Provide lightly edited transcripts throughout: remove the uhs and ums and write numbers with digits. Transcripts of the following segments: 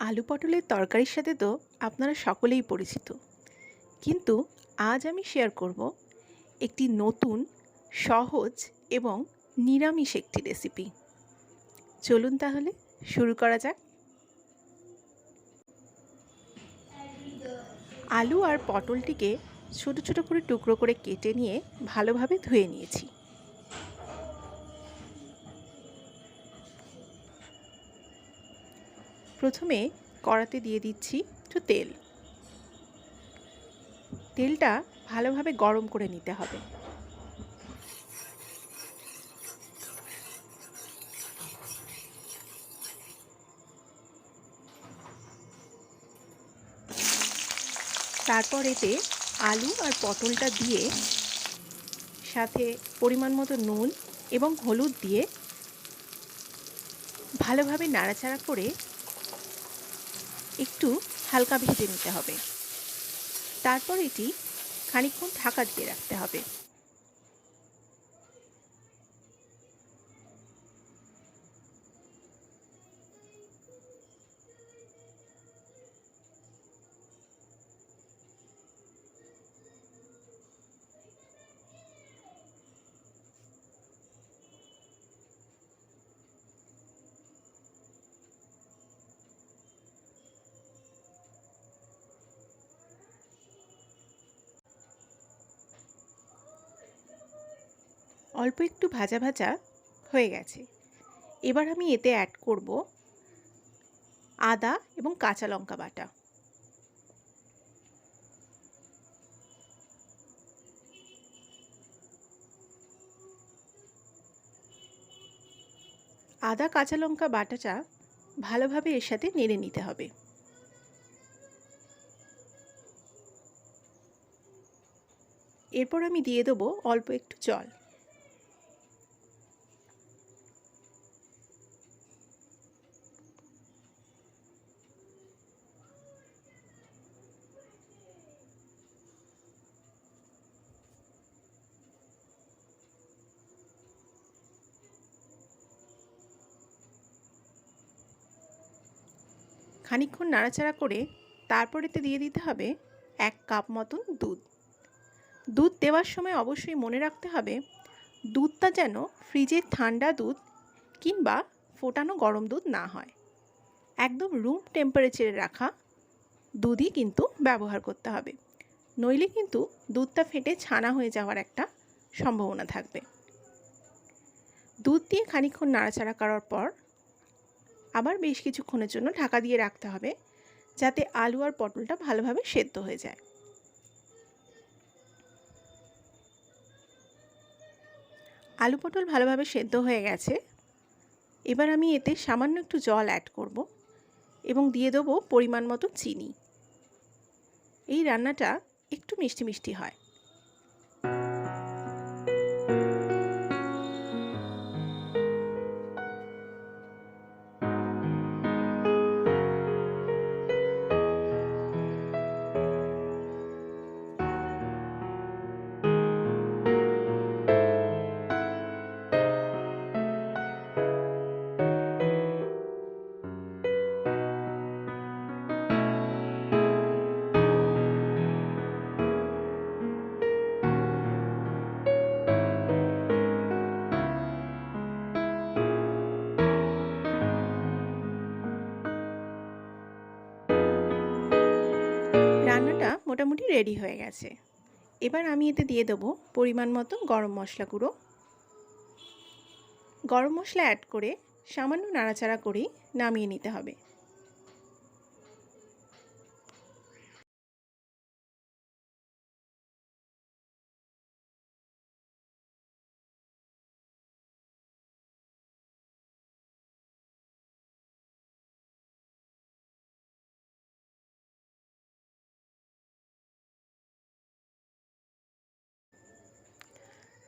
আলু পটলের তরকারির সাথে তো আপনারা সকলেই পরিচিত, কিন্তু আজ আমি শেয়ার করব একটি নতুন, সহজ এবং নিরামিষ একটি রেসিপি। চলুন তাহলে শুরু করা যাক। আলু আর পটলটিকে ছোট ছোট করে টুকরো করে কেটে নিয়ে ভালোভাবে ধুয়ে নিয়েছি। প্রথমে কড়াতে দিয়ে দিচ্ছি একটু তেল। তেলটা ভালোভাবে গরম করে নিতে হবে। তারপর এতে আলু আর পটলটা দিয়ে সাথে পরিমাণ মতো নুন এবং হলুদ দিয়ে ভালোভাবে নাড়াচাড়া করে একটু হালকা ভেজে নিতে হবে। তারপর এটি খানিকক্ষণ ঢাকা দিয়ে রাখতে হবে। অল্প একটু ভাজা ভাজা হয়ে গেছে। এবার আমি এতে অ্যাড করব আদা এবং কাঁচা লঙ্কা বাটা। আদা কাঁচা লঙ্কা বাটাটা ভালোভাবে এর সাথে নেড়ে নিতে হবে। এরপর আমি দিয়ে দেবো অল্প একটু জল। খানিকক্ষণ নাড়াচাড়া করে তারপর এতে দিয়ে দিতে হবে 1 কাপ মতন দুধ। দুধ দেওয়ার সময় অবশ্যই মনে রাখতে হবে দুধটা যেন ফ্রিজের ঠান্ডা দুধ কিংবা ফোটানো গরম দুধ না হয়। একদম রুম টেম্পারেচারে রাখা দুধই কিন্তু ব্যবহার করতে হবে, নইলে কিন্তু দুধটা ফেটে ছানা হয়ে যাওয়ার একটা সম্ভাবনা থাকবে। দুধ দিয়ে খানিকক্ষণ নাড়াচাড়া করার পর আবার বেশ কিছুক্ষণের জন্য ঢাকা দিয়ে রাখতে হবে, যাতে আলু আর পটলটা ভালোভাবে সেদ্ধ হয়ে যায়। আলু পটল ভালোভাবে সেদ্ধ হয়ে গেছে। এবার আমি এতে সামান্য একটু জল অ্যাড করব এবং দিয়ে দেবো পরিমাণ মতো চিনি। এই রান্নাটা একটু মিষ্টি মিষ্টি হয়। রান্নাটা মোটামুটি রেডি হয়ে গেছে। এবার আমি এতে দিয়ে দেবো পরিমাণ মতো গরম মশলা গুঁড়ো। গরম মশলা অ্যাড করে সামান্য নাড়াচাড়া করেই নামিয়ে নিতে হবে।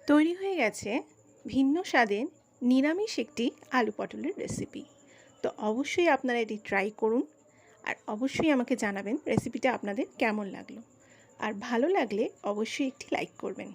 তৈরি হয়ে গেছে ভিন্ন স্বাদের নিরামিষ একটি আলু পটলের রেসিপি। তো অবশ্যই আপনারা এটি ট্রাই করুন, আর অবশ্যই আমাকে জানাবেন রেসিপিটা আপনাদের কেমন লাগলো। আর ভালো লাগলে অবশ্যই একটি লাইক করবেন।